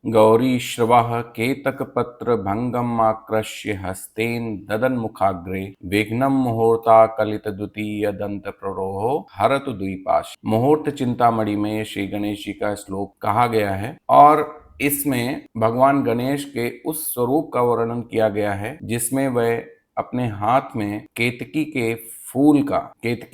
गौरी श्रवः केतकपत्र भंगम आकृष्य हस्तेन ददन्मुखाग्रे विघ्नं मुहूर्ताकलित द्वितीय दंत प्ररोहो हरतु द्वीपाश। मुहूर्त चिंतामणि में श्री गणेश जी का श्लोक कहा गया है और इसमें भगवान गणेश के उस स्वरूप का वर्णन किया गया है जिसमें वह अपने हाथ में केतकी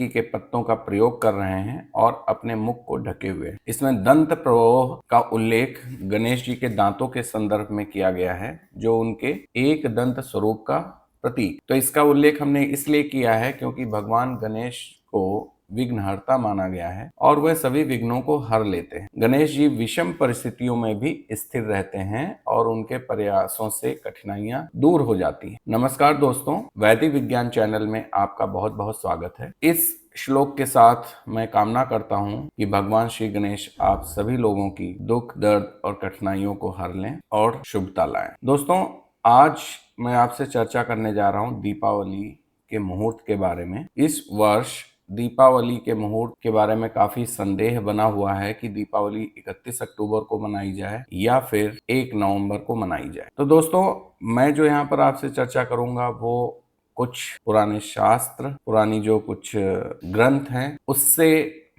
के पत्तों का प्रयोग कर रहे हैं और अपने मुख को ढके हुए हैं। इसमें दंत प्ररोह का उल्लेख गणेश जी के दांतों के संदर्भ में किया गया है जो उनके एक दंत स्वरूप का प्रतीक। तो इसका उल्लेख हमने इसलिए किया है क्योंकि भगवान गणेश को विघ्नहर्ता माना गया है और वह सभी विघ्नों को हर लेते हैं। गणेश जी विषम परिस्थितियों में भी स्थिर रहते हैं और उनके प्रयासों से कठिनाइयां दूर हो जाती हैं। नमस्कार दोस्तों, वैदिक विज्ञान चैनल में आपका बहुत बहुत स्वागत है। इस श्लोक के साथ मैं कामना करता हूं कि भगवान श्री गणेश आप सभी लोगों की दुख दर्द और कठिनाइयों को हर लें और शुभता लाएं। दोस्तों, आज मैं आपसे चर्चा करने जा रहा हूं दीपावली के मुहूर्त के बारे में। इस वर्ष दीपावली के मुहूर्त के बारे में काफी संदेह बना हुआ है कि दीपावली 31 अक्टूबर को मनाई जाए या फिर 1 नवंबर को मनाई जाए। तो दोस्तों, मैं जो यहाँ पर आपसे चर्चा करूंगा वो कुछ पुराने शास्त्र, पुरानी जो कुछ ग्रंथ हैं उससे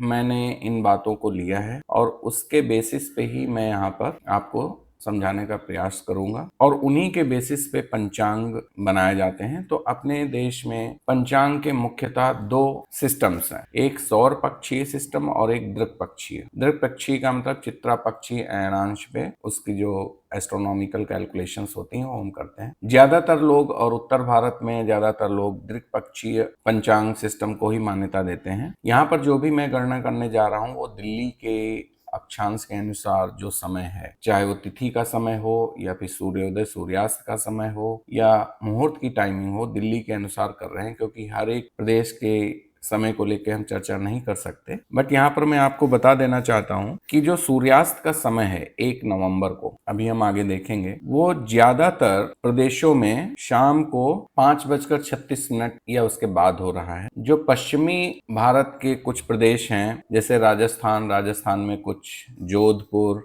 मैंने इन बातों को लिया है और उसके बेसिस पे ही मैं यहाँ पर आपको समझाने का प्रयास करूंगा और उन्हीं के बेसिस पे पंचांग बनाए जाते हैं। तो अपने देश में पंचांग के मुख्यतः 2 सिस्टम्स हैं, एक सौर पक्षीय सिस्टम और एक दृक पक्षीय। दृक पक्षीय का मतलब चित्रा पक्षी अयनांश पे उसकी जो एस्ट्रोनॉमिकल कैलकुलेशंस होती हैं वो हम करते हैं। ज्यादातर लोग और उत्तर भारत में ज्यादातर लोग दृक पक्षीय पंचांग सिस्टम को ही मान्यता देते हैं। यहाँ पर जो भी मैं गणना करने जा रहा हूँ वो दिल्ली के अक्षांश के अनुसार जो समय है, चाहे वो तिथि का समय हो या फिर सूर्योदय सूर्यास्त का समय हो या मुहूर्त की टाइमिंग हो, दिल्ली के अनुसार कर रहे हैं क्योंकि हर एक प्रदेश के समय को लेकर हम चर्चा नहीं कर सकते। बट यहाँ पर मैं आपको बता देना चाहता हूँ कि जो सूर्यास्त का समय है 1 नवंबर को, अभी हम आगे देखेंगे, वो ज्यादातर प्रदेशों में शाम को 5:36 या उसके बाद हो रहा है। जो पश्चिमी भारत के कुछ प्रदेश हैं जैसे राजस्थान में कुछ, जोधपुर,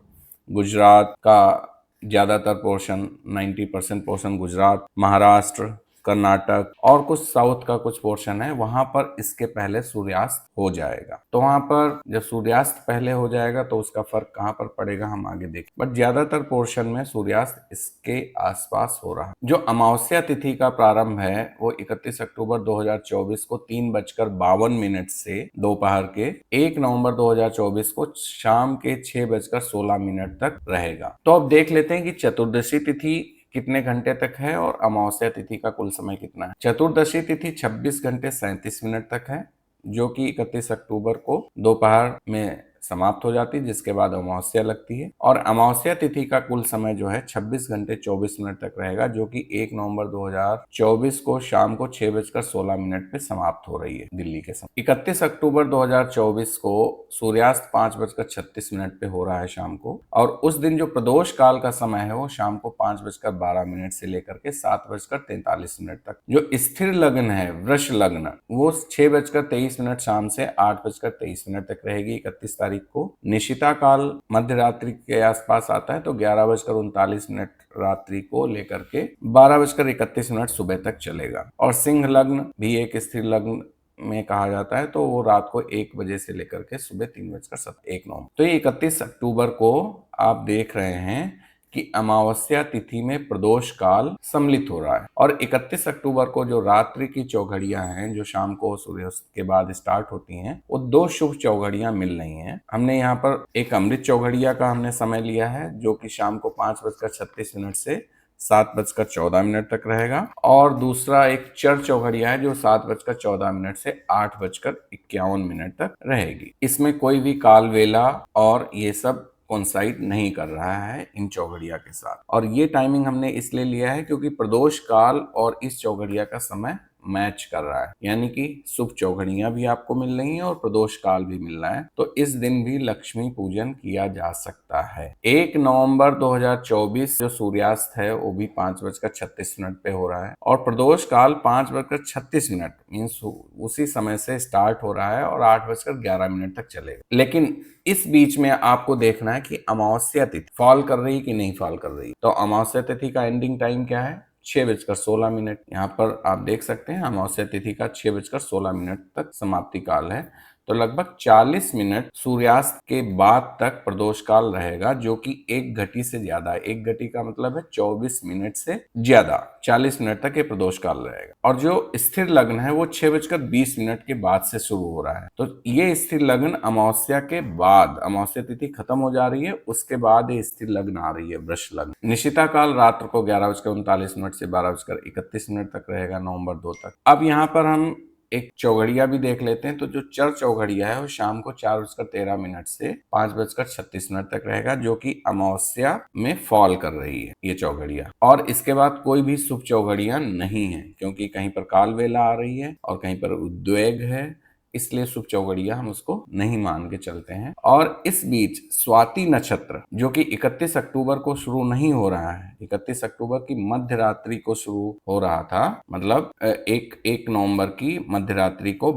गुजरात का ज्यादातर पोर्शन 90% पोर्शन गुजरात, महाराष्ट्र, कर्नाटक और कुछ साउथ का कुछ पोर्शन है, वहां पर इसके पहले सूर्यास्त हो जाएगा। तो वहां पर जब सूर्यास्त पहले हो जाएगा तो उसका फर्क कहां पर पड़ेगा हम आगे देखें। बट ज्यादातर पोर्शन में सूर्यास्त इसके आसपास हो रहा है। जो अमावस्या तिथि का प्रारंभ है वो 31 अक्टूबर 2024 को 3:52 से दोपहर के, 1 नवंबर 2024 को शाम के 6:16 तक रहेगा। तो अब देख लेते हैं कि चतुर्दशी तिथि कितने घंटे तक है और अमावस्या तिथि का कुल समय कितना है। चतुर्दशी तिथि 26 घंटे 37 मिनट तक है जो कि 31 अक्टूबर को दोपहर में समाप्त हो जाती है, जिसके बाद अमावस्या लगती है। और अमावस्या तिथि का कुल समय जो है 26 घंटे 24 मिनट तक रहेगा जो कि 1 नवंबर 2024 को शाम को 6:16 पे समाप्त हो रही है दिल्ली के समय। 31 अक्टूबर 2024 को सूर्यास्त 5:36 पे हो रहा है शाम को और उस दिन जो प्रदोष काल का समय है वो शाम को 5:12 से लेकर के 7:43 तक। जो स्थिर लग्न है, वृष लग्न, वो 6:23 शाम से 8:23 तक रहेगी 31 तारीख को। निशिता काल मध्य रात्रि के आसपास आता है तो 11:39 रात्रि को लेकर के 12:31 सुबह तक चलेगा। और सिंह लग्न भी एक स्थिर लग्न में कहा जाता है तो वो रात को 1 बजे से लेकर के सुबह 3:01 तो ये 31 अक्टूबर को आप देख रहे हैं कि अमावस्या तिथि में प्रदोष काल सम्मिलित हो रहा है। और 31 अक्टूबर को जो रात्रि की चौघड़ियां हैं जो शाम को सूर्यास्त के बाद स्टार्ट होती हैं, वो 2 शुभ चौघड़ियां मिल रही हैं। हमने यहाँ पर एक अमृत चौघड़िया का हमने समय लिया है जो कि शाम को 5:36 से 7:14 तक रहेगा और दूसरा एक चर चौघड़िया है जो 7:14 से 8:51 तक रहेगी। इसमें कोई भी काल वेला और ये सब कोइंसाइड नहीं कर रहा है इन चौघड़िया के साथ। और ये टाइमिंग हमने इसलिए लिया है क्योंकि प्रदोष काल और इस चौघड़िया का समय मैच कर रहा है, यानी कि शुभ चौघड़ियां भी आपको मिल रही हैं और प्रदोष काल भी मिल रहा है, तो इस दिन भी लक्ष्मी पूजन किया जा सकता है। 1 नवंबर 2024 जो सूर्यास्त है वो भी 5:36 पे हो रहा है और प्रदोष काल 5:36 मीन्स उसी समय से स्टार्ट हो रहा है और 8:11 तक चलेगा। लेकिन इस बीच में आपको देखना है कि अमावस्या तिथि फॉल कर रही कि नहीं फॉल कर रही। तो अमावस्या तिथि का एंडिंग टाइम क्या है? 6:16। यहाँ पर आप देख सकते हैं अमावस्या तिथि का 6:16 तक समाप्ति काल है। तो लगभग 40 मिनट सूर्यास्त के बाद तक प्रदोष काल रहेगा, जो कि 1 घटी से ज्यादा है। 1 घटी का मतलब है 24 मिनट से ज्यादा, 40 मिनट तक ये प्रदोष काल रहेगा। और जो स्थिर लग्न है वो 6:20 के बाद से शुरू हो रहा है। तो ये स्थिर लग्न अमावस्या के बाद, अमावस्या तिथि खत्म हो जा रही है, उसके बाद ये स्थिर लग्न आ रही है, वृष लग्न। निशिता काल रात्र को 11:39 से 12:31 तक रहेगा, नवंबर 2 तक। अब यहाँ पर हम एक चौघड़िया भी देख लेते हैं। तो जो चर चौघड़िया है वो शाम को 4:13 से 5:36 तक रहेगा, जो कि अमावस्या में फॉल कर रही है ये चौघड़िया। और इसके बाद कोई भी शुभ चौघड़िया नहीं है, क्योंकि कहीं पर काल वेला आ रही है और कहीं पर उद्वेग है, इसलिए शुभ चौघड़िया हम उसको नहीं मान के चलते हैं। और इस बीच स्वाति नक्षत्र जो कि 31 अक्टूबर को शुरू नहीं हो रहा है, 31 अक्टूबर की मध्य रात्रि को शुरू हो रहा था, मतलब 1 नवंबर की मध्य रात्रि को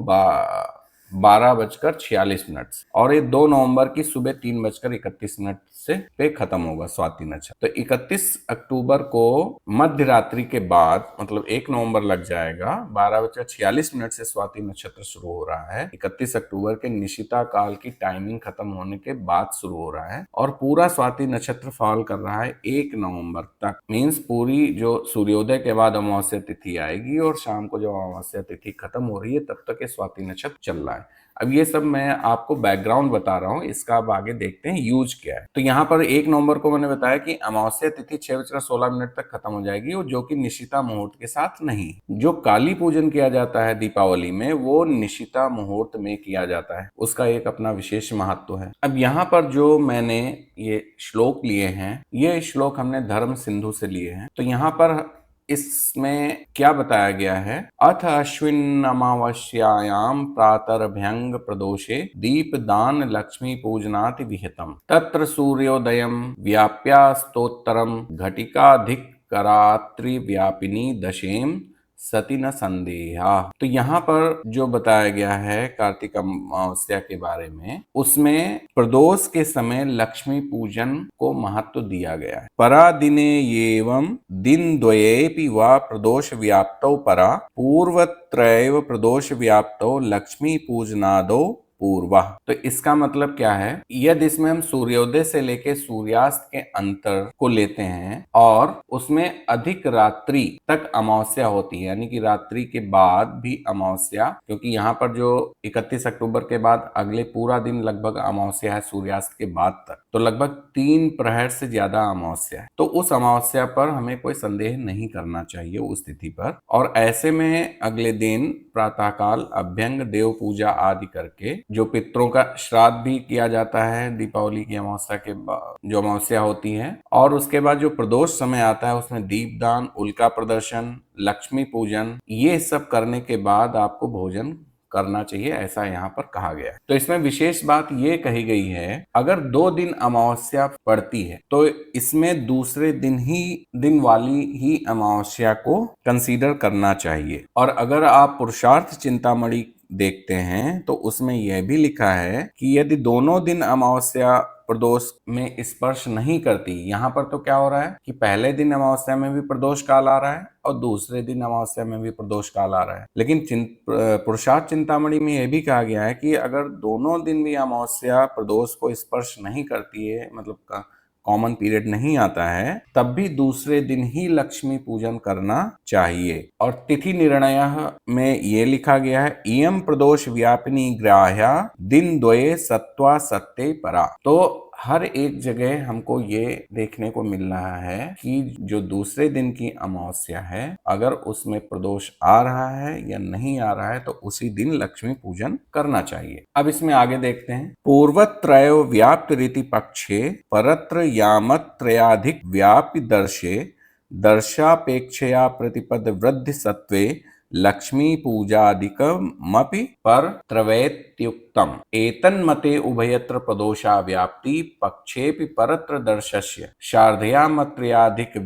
12:46 और ये 2 नवंबर की सुबह 3:31 से पे खत्म होगा स्वाति नक्षत्र। तो 31 अक्टूबर को मध्य रात्रि के बाद, मतलब 1 नवंबर लग जाएगा, 12:46 से स्वाति नक्षत्र शुरू हो रहा है। 31 अक्टूबर के निशिता काल की टाइमिंग खत्म होने के बाद शुरू हो रहा है और पूरा स्वाति नक्षत्र फॉल कर रहा है 1 नवंबर तक। मीन्स पूरी जो सूर्योदय के बाद अमावस्या तिथि आएगी और शाम को जब अमावस्या तिथि खत्म हो रही है तब तक ये स्वाति नक्षत्र चल रहा है। अब ये सब मैं आपको बैकग्राउंड बता रहा हूँ, इसका अब आगे देखते हैं यूज क्या है। तो यहाँ पर 1 नवंबर को मैंने बताया कि अमावस्या तिथि 6:16 तक खत्म हो जाएगी, और जो कि निशिता मुहूर्त के साथ नहीं। जो काली पूजन किया जाता है दीपावली में वो निशिता मुहूर्त में किया जाता है, उसका एक अपना विशेष महत्व है। अब यहाँ पर जो मैंने ये श्लोक लिए हैं, ये श्लोक हमने धर्म सिंधु से लिए हैं। तो यहाँ पर इसमें क्या बताया गया है? अथ अश्विन अमावस्यायाम प्रातरभ्यंग प्रदोषे दीपदान लक्ष्मी पूजनाति विहितम तत्र सूर्योदयम व्याप्यास्तोत्तरम घटिकाधिकरात्रि व्यापिनी दशेम सती न संदेहा। तो यहाँ पर जो बताया गया है कार्तिक अमावस्या के बारे में, उसमें प्रदोष के समय लक्ष्मी पूजन को महत्व दिया गया है। परा दिने एवं दिन द्वयेपि वा प्रदोष व्याप्तौ परा पूर्वत्रैव प्रदोष व्याप्तौ लक्ष्मी पूजनादौ पूर्वा। तो इसका मतलब क्या है? यदि इसमें हम सूर्योदय से लेके सूर्यास्त के अंतर को लेते हैं और उसमें अधिक रात्रि तक अमावस्या होती है, यानी कि रात्रि के बाद भी अमावस्या, क्योंकि यहाँ पर जो 31 अक्टूबर के बाद अगले पूरा दिन लगभग अमावस्या है सूर्यास्त के बाद तक, तो लगभग 3 प्रहर से ज्यादा अमावस्या है। तो उस अमावस्या पर हमें कोई संदेह नहीं करना चाहिए उस तिथि पर। और ऐसे में अगले दिन प्रातःकाल अभ्यंग देव पूजा आदि करके जो पितरों का श्राद्ध भी किया जाता है दीपावली की अमावस्या के बाद, जो अमावस्या होती है। और उसके बाद जो प्रदोष समय आता है उसमें दीपदान, उल्का प्रदर्शन, लक्ष्मी पूजन, ये सब करने के बाद आपको भोजन करना चाहिए, ऐसा यहाँ पर कहा गया है। तो इसमें विशेष बात ये कही गई है, अगर 2 दिन अमावस्या पड़ती है तो इसमें दूसरे दिन वाली ही अमावस्या को कंसीडर करना चाहिए। और अगर आप पुरुषार्थ चिंतामणि देखते हैं तो उसमें यह भी लिखा है कि यदि दोनों दिन अमावस्या प्रदोष में स्पर्श नहीं करती, यहाँ पर तो क्या हो रहा है कि पहले दिन अमावस्या में भी प्रदोष काल आ रहा है और दूसरे दिन अमावस्या में भी प्रदोष काल आ रहा है। लेकिन पुरुषार्थ चिंतामणि में यह भी कहा गया है कि अगर दोनों दिन भी अमावस्या प्रदोष को स्पर्श नहीं करती है, मतलब कॉमन पीरियड नहीं आता है, तब भी दूसरे दिन ही लक्ष्मी पूजन करना चाहिए। और तिथि निर्णय में ये लिखा गया है, इयम प्रदोष व्यापिनी ग्राह्या दिन द्वये सत्वा सत्ते परा। तो हर एक जगह हमको ये देखने को मिल रहा है कि जो दूसरे दिन की अमावस्या है, अगर उसमें प्रदोष आ रहा है या नहीं आ रहा है तो उसी दिन लक्ष्मी पूजन करना चाहिए। अब इसमें आगे देखते हैं, पूर्वत्रय व्याप्त रीति पक्षे परत्र यामत्रयाधिक व्यापि दर्शे दर्शापेक्षया प्रतिपद वृद्धि सत्वे लक्ष्मी पूजादिकमपि परत्रवैत्युक्तम्। एतन्मते उभयत्र प्रदोषा व्याप्ति पक्षेपि परत्र दर्शस्य शार्धया मात्रयाधिक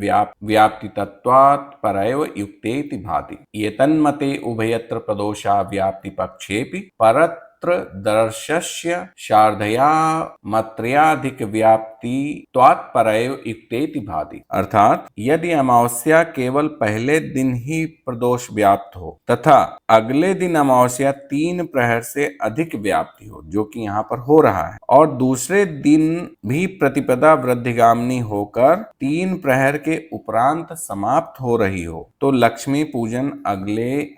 व्याप्ति तत्वात् परैव युक्तेति भाति। एतन्मते उभयत्र प्रदोषा व्याप्ति पक्षेपि परत्र दर्शस्य शार्धया मात्रयाधिक व्याप्ति त्वात्परैव युक्तेति भाति। अर्थात यदि अमावस्या केवल पहले दिन ही प्रदोष व्याप्त हो तथा अगले दिन अमावस्या 3 प्रहर से अधिक व्याप्ति हो, जो कि यहाँ पर हो रहा है, और दूसरे दिन भी प्रतिपदा वृद्धिगामिनी होकर 3 प्रहर के उपरांत समाप्त हो रही हो, तो लक्ष्मी पूजन अगले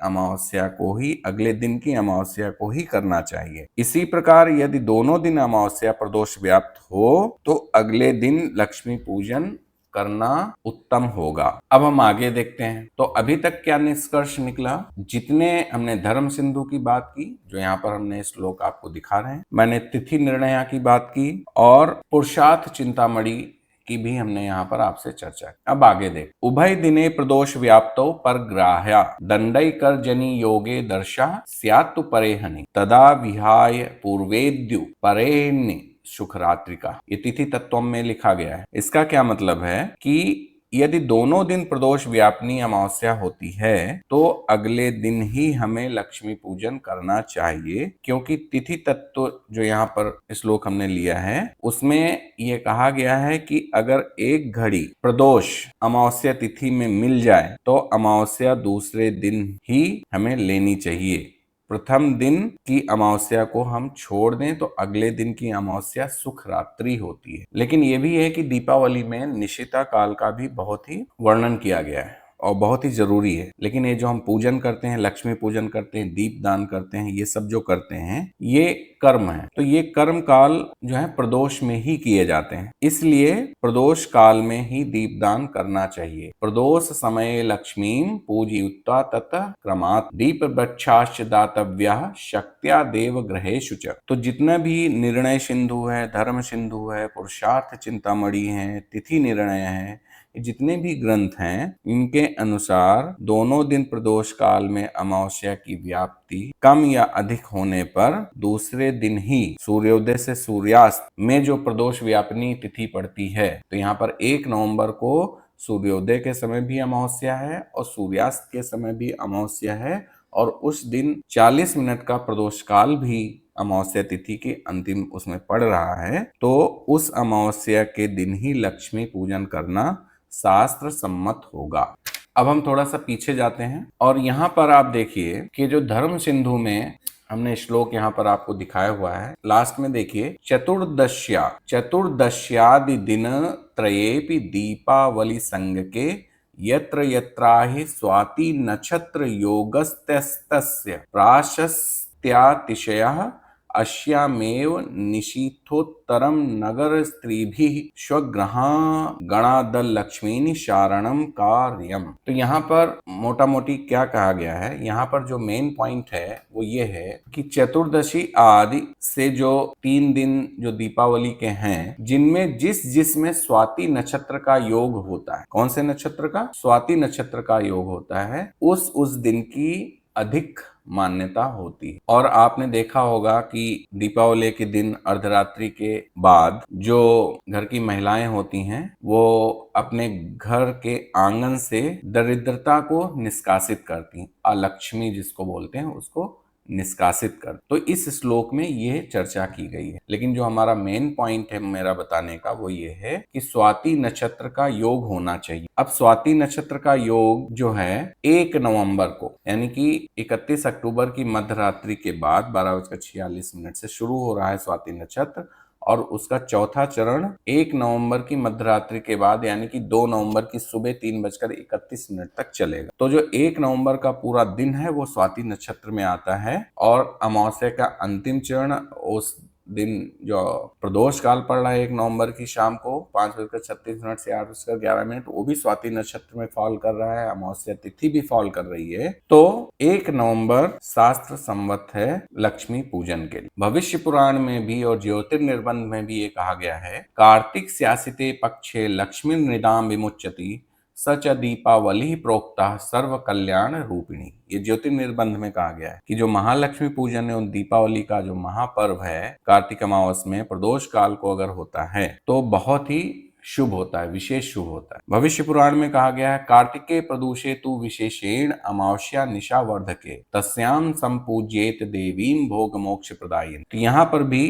दिन की अमावस्या को ही करना चाहिए। इसी प्रकार यदि दोनों दिन अमावस्या प्रदोष व्याप्त हो तो अगले दिन लक्ष्मी पूजन करना उत्तम होगा। अब हम आगे देखते हैं। तो अभी तक क्या निष्कर्ष निकला? जितने हमने धर्म सिंधु की बात की, जो यहाँ पर हमने श्लोक आपको दिखा रहे हैं, मैंने तिथि निर्णय की बात की और पुरुषार्थ चिंतामणि की भी हमने यहाँ पर आपसे चर्चा की। अब आगे देख। उभय दिने प्रदोष व्याप्तो परग्राह्या दंडई कर जनी योगे दर्शा स्यात्तु परेहनि तदा विहाय पूर्वेद्यु परेहनि शुभरात्रि का। ये तिथि तत्व में लिखा गया है। इसका क्या मतलब है कि यदि दोनों दिन प्रदोष व्यापिनी अमावस्या होती है तो अगले दिन ही हमें लक्ष्मी पूजन करना चाहिए, क्योंकि तिथि तत्व जो यहाँ पर श्लोक हमने लिया है उसमें ये कहा गया है कि अगर एक घड़ी प्रदोष अमावस्या तिथि में मिल जाए तो अमावस्या दूसरे दिन ही हमें लेनी चाहिए। प्रथम दिन की अमावस्या को हम छोड़ दें तो अगले दिन की अमावस्या सुख रात्रि होती है। लेकिन ये भी है कि दीपावली में निशिता काल का भी बहुत ही वर्णन किया गया है और बहुत ही जरूरी है। लेकिन ये जो हम पूजन करते हैं, लक्ष्मी पूजन करते हैं, दीप दान करते हैं, ये सब जो करते हैं ये कर्म है। तो ये कर्म काल जो है प्रदोष में ही किए जाते हैं, इसलिए प्रदोष काल में ही दीप दान करना चाहिए। प्रदोष समय लक्ष्मीं पूजयित्वा ततः क्रमात् दीप वृक्षाश्च दातव्यः शक्त्या देव ग्रहेषु च। तो जितना भी निर्णय सिंधु है, धर्म सिंधु है, पुरुषार्थ चिंतामणि है, तिथि निर्णय है, जितने भी ग्रंथ हैं इनके अनुसार दोनों दिन प्रदोष काल में अमावस्या की व्याप्ति कम या अधिक होने पर दूसरे दिन ही सूर्योदय से सूर्यास्त में जो प्रदोष व्यापिनी तिथि पड़ती है, तो यहाँ पर 1 नवंबर को सूर्योदय के समय भी अमावस्या है और सूर्यास्त के समय भी अमावस्या है, और उस दिन 40 मिनट का प्रदोष काल भी अमावस्या तिथि के अंतिम उसमें पड़ रहा है। तो उस अमावस्या के दिन ही लक्ष्मी पूजन करना शास्त्र सम्मत होगा। अब हम थोड़ा सा पीछे जाते हैं और यहाँ पर आप देखिए कि जो धर्म सिंधु में हमने श्लोक यहाँ पर आपको दिखाया हुआ है, लास्ट में देखिए चतुर्दश्यादि दिन त्रयेपि दीपावली संग के यत्र यत्राहि स्वाति नक्षत्र योगस्तस्य प्राशस्त्यातिशयः अस्यामेव निशीथोत्तरम नगर स्त्रीभिः स्वगृहागणादल लक्ष्मीनि शारणम कार्यम। तो यहाँ पर मोटा मोटी क्या कहा गया है, यहाँ पर जो मेन पॉइंट है वो ये है कि चतुर्दशी आदि से जो 3 दिन जो दीपावली के हैं, जिनमें जिसमें स्वाति नक्षत्र का योग होता है, कौन से नक्षत्र का? स्वाति नक्षत्र का योग होता है, उस दिन की अधिक मान्यता होती है। और आपने देखा होगा कि दीपावली के दिन अर्धरात्रि के बाद जो घर की महिलाएं होती हैं वो अपने घर के आंगन से दरिद्रता को निष्कासित करती हैं, अलक्ष्मी जिसको बोलते हैं उसको निष्कासित कर। तो इस श्लोक में ये चर्चा की गई है। लेकिन जो हमारा मेन पॉइंट है मेरा बताने का वो ये है कि स्वाति नक्षत्र का योग होना चाहिए। अब स्वाति नक्षत्र का योग जो है 1 नवंबर को यानी कि 31 अक्टूबर की मध्यरात्रि के बाद 12:46 से शुरू हो रहा है स्वाति नक्षत्र, और उसका चौथा चरण 1 नवंबर की मध्यरात्रि के बाद यानी कि 2 नवंबर की सुबह 3:31 तक चलेगा। तो जो 1 नवंबर का पूरा दिन है वो स्वाति नक्षत्र में आता है, और अमावस्या का अंतिम चरण उस दिन जो प्रदोष काल पड़ रहा है 1 नवंबर की शाम को 5:36 से 8:11, वो भी स्वाति नक्षत्र में फॉल कर रहा है, अमावस्या तिथि भी फॉल कर रही है। तो 1 नवंबर शास्त्र सम्मत है लक्ष्मी पूजन के लिए। भविष्य पुराण में भी और ज्योतिर्निर्बंध में भी ये कहा गया है, कार्तिक स्यासिते पक्षे लक्ष्मी निदाम विमुच्यति सच दीपावली प्रोक्ता सर्व कल्याण रूपिणी। ये ज्योतिर्निबंध में कहा गया है कि जो महालक्ष्मी पूजन है, उन दीपावली का जो महापर्व है कार्तिक अमावस में प्रदोष काल को अगर होता है तो बहुत ही शुभ होता है, विशेष शुभ होता है। भविष्य पुराण में कहा गया है कार्तिके प्रदोषे तु विशेषेण अमावस्या निशा वर्धके तस्याम संपूज्येत देवीम भोग मोक्ष प्रदायिनी। तो यहाँ पर भी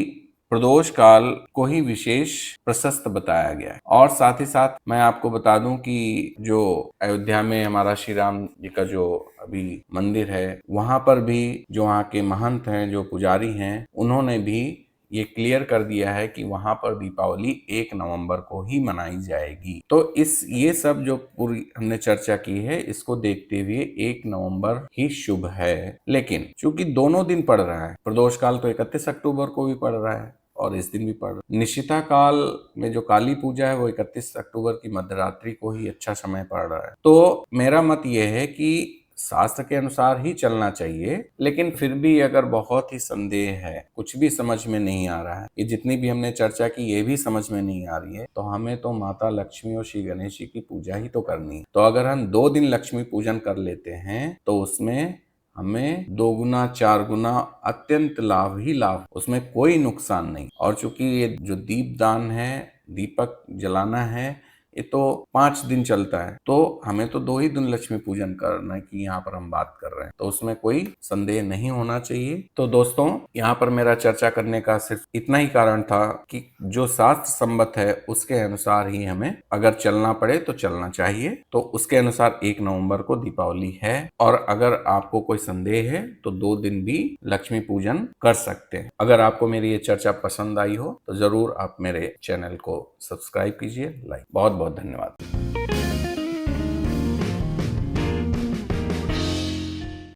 प्रदोष काल को ही विशेष प्रशस्त बताया गया है। और साथ ही साथ मैं आपको बता दूं कि जो अयोध्या में हमारा श्री राम जी का जो अभी मंदिर है, वहां पर भी जो वहाँ के महंत हैं, जो पुजारी हैं, उन्होंने भी ये क्लियर कर दिया है कि वहां पर दीपावली 1 नवंबर को ही मनाई जाएगी। तो ये सब जो पूरी हमने चर्चा की है, इसको देखते हुए 1 नवंबर ही शुभ है। लेकिन चूंकि दोनों दिन पड़ रहा है, प्रदोष काल तो 31 अक्टूबर को भी पड़ रहा है और इस दिन भी पड़ रहा है। निशिता काल में जो काली पूजा है वो 31 अक्टूबर की मध्यरात्रि को ही अच्छा समय पड़ रहा है। तो मेरा मत ये है कि शास्त्र के अनुसार ही चलना चाहिए, लेकिन फिर भी अगर बहुत ही संदेह है, कुछ भी समझ में नहीं आ रहा है, ये जितनी भी हमने चर्चा की ये भी समझ में नहीं आ रही है, तो हमें तो माता लक्ष्मी और श्री गणेश जी की पूजा ही तो करनी है। तो अगर हम 2 दिन लक्ष्मी पूजन कर लेते हैं तो उसमें हमें 2 गुना 4 गुना अत्यंत लाभ ही लाभ, उसमें कोई नुकसान नहीं। और चूंकि ये जो दीपदान है, दीपक जलाना है, ये तो 5 दिन चलता है, तो हमें तो 2 ही दिन लक्ष्मी पूजन करना की यहाँ पर हम बात कर रहे हैं, तो उसमें कोई संदेह नहीं होना चाहिए। तो दोस्तों, यहाँ पर मेरा चर्चा करने का सिर्फ इतना ही कारण था कि जो शास्त्र सम्मत है उसके अनुसार ही हमें अगर चलना पड़े तो चलना चाहिए। तो उसके अनुसार 1 नवंबर को दीपावली है, और अगर आपको कोई संदेह है तो 2 दिन भी लक्ष्मी पूजन कर सकते हैं। अगर आपको मेरी ये चर्चा पसंद आई हो तो जरूर आप मेरे चैनल को सब्सक्राइब कीजिए, लाइक। बहुत बहुत धन्यवाद।